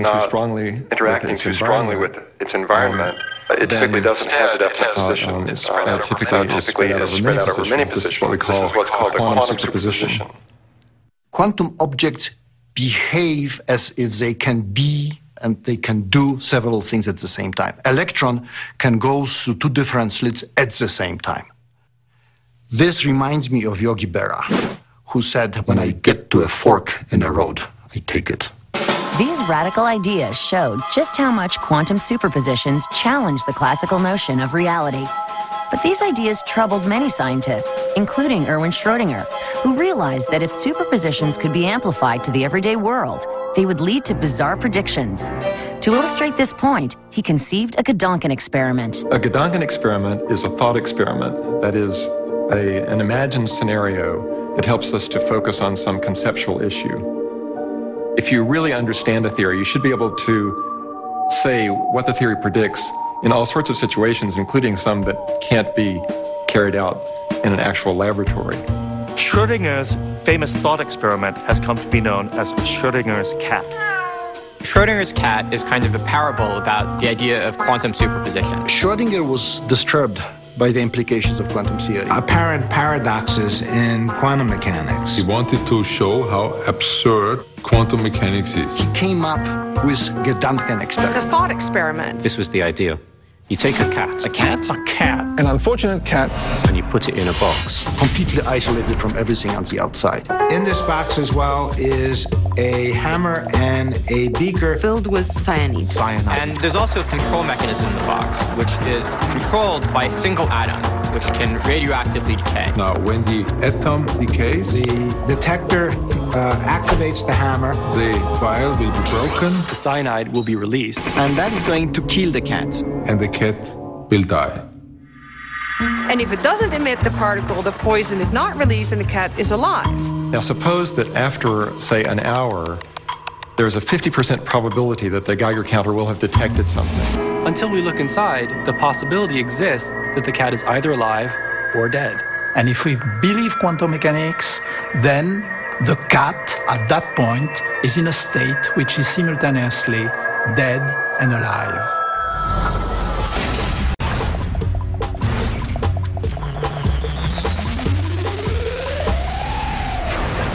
interacting too strongly with its environment, it typically doesn't have the deposition. It's spread out over many positions. This is what we call a quantum superposition. Quantum objects behave as if they can be and they can do several things at the same time. Electron can go through two different slits at the same time. This reminds me of Yogi Berra, who said, when I get to a fork in a road, I take it. These radical ideas showed just how much quantum superpositions challenge the classical notion of reality. But these ideas troubled many scientists, including Erwin Schrödinger, who realized that if superpositions could be amplified to the everyday world, they would lead to bizarre predictions. To illustrate this point, he conceived a Gedanken experiment. A Gedanken experiment is a thought experiment, that is, an imagined scenario that helps us to focus on some conceptual issue. If you really understand a theory, you should be able to say what the theory predicts in all sorts of situations, including some that can't be carried out in an actual laboratory. Schrödinger's famous thought experiment has come to be known as Schrödinger's cat. Schrödinger's cat is kind of a parable about the idea of quantum superposition. Schrödinger was disturbed by the implications of quantum theory. Apparent paradoxes in quantum mechanics. He wanted to show how absurd quantum mechanics is. He came up with Gedanken experiment. A thought experiment. This was the idea. You take a cat. A cat? A cat. An unfortunate cat. And you put it in a box. Completely isolated from everything on the outside. In this box as well is a hammer and a beaker Filled with cyanide. And there's also a control mechanism in the box, which is controlled by a single atom, which can radioactively decay. Now, when the atom decays, The detector activates the hammer. the vial will be broken The cyanide will be released. And that is going to kill the cat. and the cat will die. And if it doesn't emit the particle, the poison is not released and the cat is alive. Now suppose that after, say, an hour, there's a 50% probability that the Geiger counter will have detected something. Until we look inside, the possibility exists that the cat is either alive or dead. And if we believe quantum mechanics, then the cat at that point is in a state which is simultaneously dead and alive.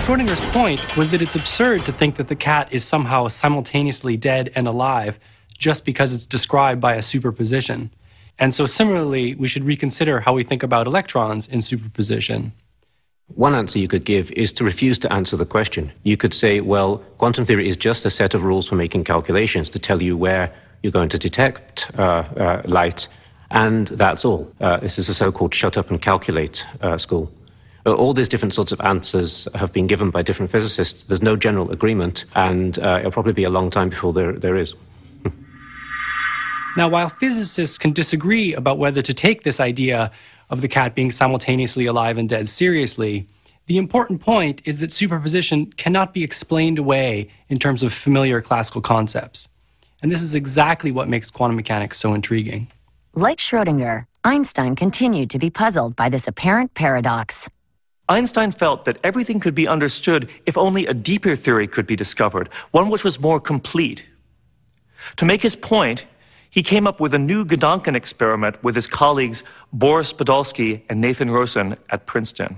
Schrödinger's point was that it's absurd to think that the cat is somehow simultaneously dead and alive just because it's described by a superposition. And so similarly, we should reconsider how we think about electrons in superposition. One answer you could give is to refuse to answer the question. You could say, well, quantum theory is just a set of rules for making calculations to tell you where you're going to detect light, and that's all. This is a so-called shut up and calculate school. All these different sorts of answers have been given by different physicists. There's no general agreement, and it'll probably be a long time before there is. Now, while physicists can disagree about whether to take this idea of the cat being simultaneously alive and dead seriously, the important point is that superposition cannot be explained away in terms of familiar classical concepts. And this is exactly what makes quantum mechanics so intriguing. Like Schrödinger, Einstein continued to be puzzled by this apparent paradox. Einstein felt that everything could be understood if only a deeper theory could be discovered, one which was more complete. To make his point, he came up with a new Gedanken experiment with his colleagues Boris Podolsky and Nathan Rosen at Princeton.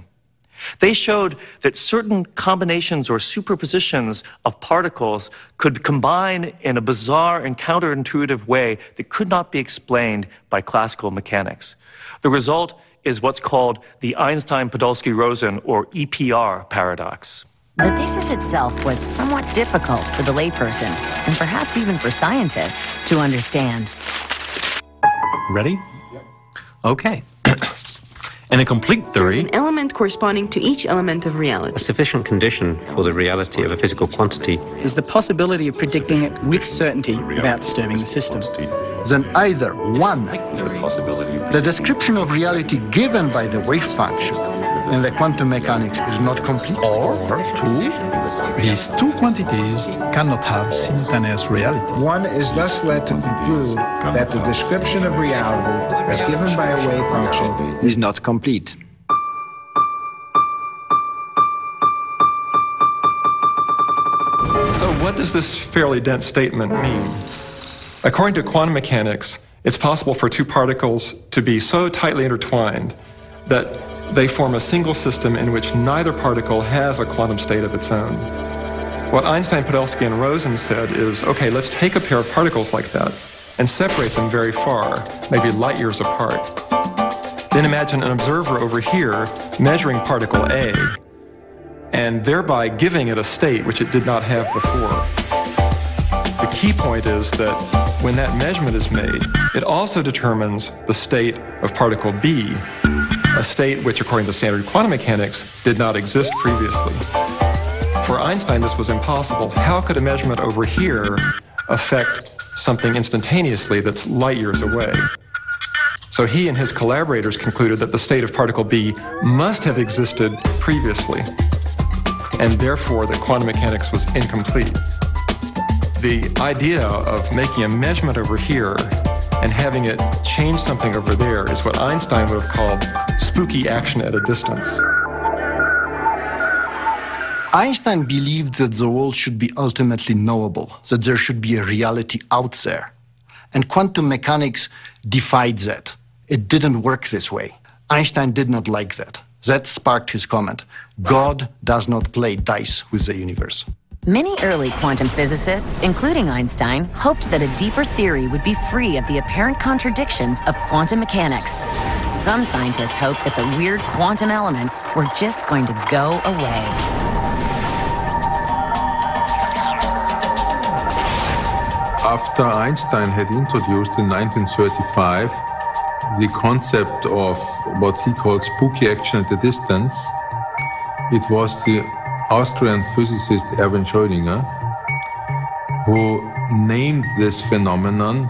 They showed that certain combinations or superpositions of particles could combine in a bizarre and counterintuitive way that could not be explained by classical mechanics. The result is what's called the Einstein-Podolsky-Rosen, or EPR, paradox. The thesis itself was somewhat difficult for the layperson, and perhaps even for scientists, to understand. Ready? Okay. In a complete theory, There's an element corresponding to each element of reality. A sufficient condition for the reality of a physical quantity is the possibility of predicting it with certainty without disturbing the system. Then either one, the description of reality given by the wave function in the quantum mechanics is not complete, Or two, these two quantities cannot have simultaneous reality. One is thus led to conclude that the description of reality as given by a wave function Is not complete. So what does this fairly dense statement mean? According to quantum mechanics, it's possible for two particles to be so tightly intertwined that they form a single system in which neither particle has a quantum state of its own. What Einstein, Podolsky, and Rosen said is, okay, let's take a pair of particles like that and separate them very far, maybe light years apart. Then imagine an observer over here measuring particle A, and thereby giving it a state which it did not have before. The key point is that when that measurement is made, it also determines the state of particle B, a state which, according to standard quantum mechanics, did not exist previously. For Einstein, this was impossible. How could a measurement over here affect something instantaneously that's light years away? So he and his collaborators concluded that the state of particle B must have existed previously, and therefore that quantum mechanics was incomplete. The idea of making a measurement over here and having it change something over there is what Einstein would have called spooky action at a distance. Einstein believed that the world should be ultimately knowable, that there should be a reality out there. And quantum mechanics defied that. It didn't work this way. Einstein did not like that. That sparked his comment, God does not play dice with the universe. Many early quantum physicists, including Einstein, hoped that a deeper theory would be free of the apparent contradictions of quantum mechanics. Some scientists hoped that the weird quantum elements were just going to go away. After Einstein had introduced in 1935 the concept of what he called spooky action at a distance, it was the Austrian physicist Erwin Schrödinger who named this phenomenon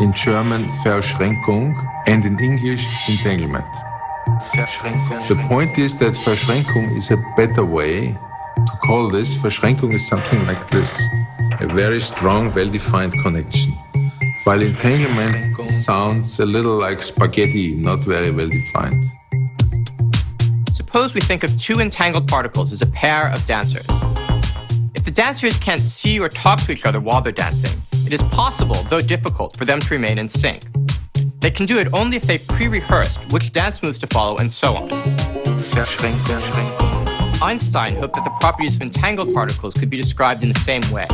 in German Verschränkung and in English entanglement. The point is that Verschränkung is a better way to call this. Verschränkung is something like this, a very strong, well-defined connection. While entanglement sounds a little like spaghetti, not very well-defined. Suppose we think of two entangled particles as a pair of dancers. If the dancers can't see or talk to each other while they're dancing, it is possible, though difficult, for them to remain in sync. They can do it only if they've pre-rehearsed which dance moves to follow and so on. Einstein hoped that the properties of entangled particles could be described in the same way,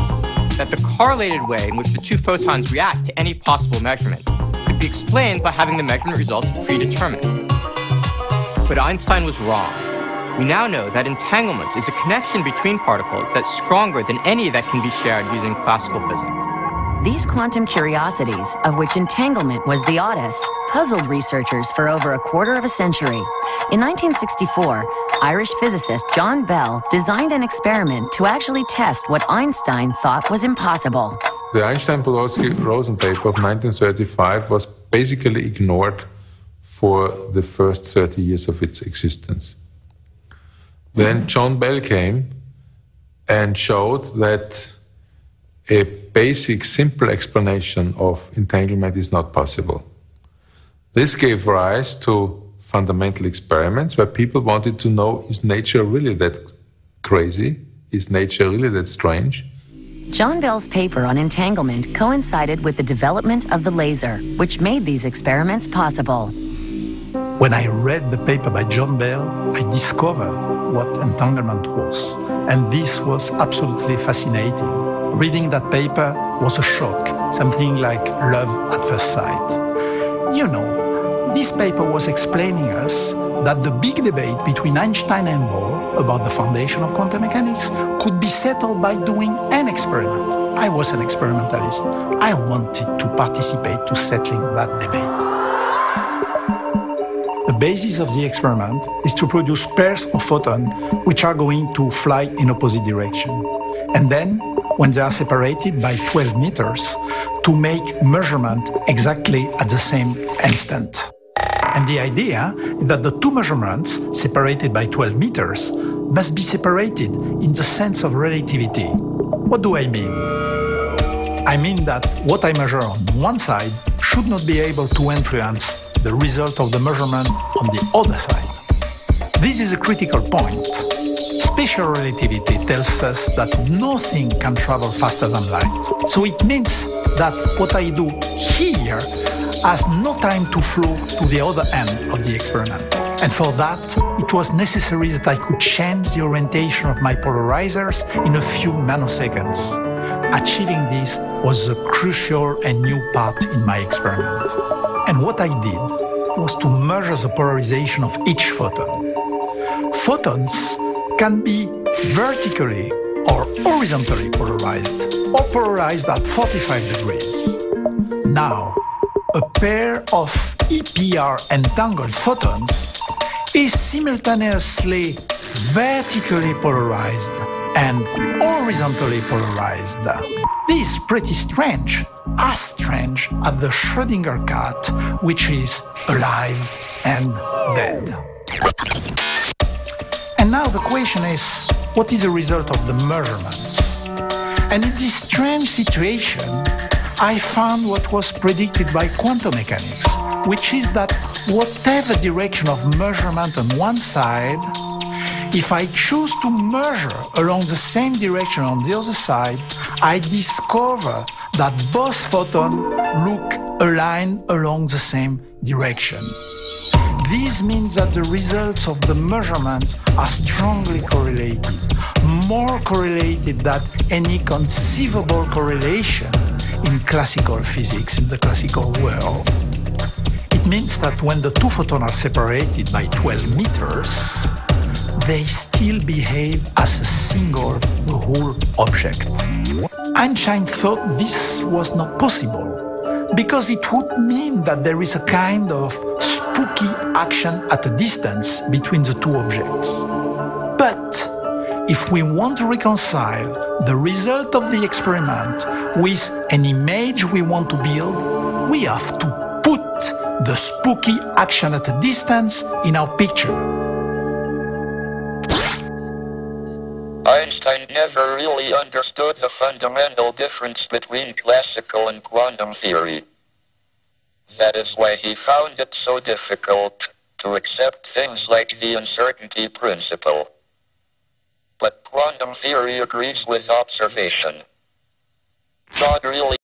that the correlated way in which the two photons react to any possible measurement could be explained by having the measurement results predetermined. But Einstein was wrong. We now know that entanglement is a connection between particles that's stronger than any that can be shared using classical physics. These quantum curiosities, of which entanglement was the oddest, puzzled researchers for over a quarter of a century. In 1964, Irish physicist John Bell designed an experiment to actually test what Einstein thought was impossible. The Einstein-Podolsky-Rosen paper of 1935 was basically ignored for the first 30 years of its existence. Then John Bell came and showed that a basic, simple explanation of entanglement is not possible. This gave rise to fundamental experiments where people wanted to know, is nature really that crazy? Is nature really that strange? John Bell's paper on entanglement coincided with the development of the laser, which made these experiments possible. When I read the paper by John Bell, I discovered what entanglement was. And this was absolutely fascinating. Reading that paper was a shock, something like love at first sight. You know, this paper was explaining us that the big debate between Einstein and Bohr about the foundation of quantum mechanics could be settled by doing an experiment. I was an experimentalist. I wanted to participate to settling that debate. The basis of the experiment is to produce pairs of photons which are going to fly in opposite direction. And then, when they are separated by 12 meters, to make measurement exactly at the same instant. And the idea is that the two measurements, separated by 12 meters, must be separated in the sense of relativity. What do I mean? I mean that what I measure on one side should not be able to influence the result of the measurement on the other side. This is a critical point. special relativity tells us that nothing can travel faster than light. So it means that what I do here has no time to flow to the other end of the experiment. And for that, it was necessary that I could change the orientation of my polarizers in a few nanoseconds. Achieving this was a crucial and new part in my experiment. And what I did was to measure the polarization of each photon. Photons can be vertically or horizontally polarized, or polarized at 45 degrees. Now, a pair of EPR entangled photons is simultaneously vertically polarized and horizontally polarized. This is pretty strange, as strange as the Schrödinger cat, which is alive and dead. And now the question is, what is the result of the measurements? And in this strange situation, I found what was predicted by quantum mechanics, which is that whatever direction of measurement on one side, if I choose to measure along the same direction on the other side, I discover that both photons look aligned along the same direction. This means that the results of the measurements are strongly correlated, more correlated than any conceivable correlation in classical physics, in the classical world. It means that when the two photons are separated by 12 meters, they still behave as a single whole object. Einstein thought this was not possible, because it would mean that there is a kind of spooky action at a distance between the two objects. But if we want to reconcile the result of the experiment with an image we want to build, we have to put the spooky action at a distance in our picture. Einstein never really understood the fundamental difference between classical and quantum theory. That is why he found it so difficult to accept things like the uncertainty principle. But quantum theory agrees with observation. God really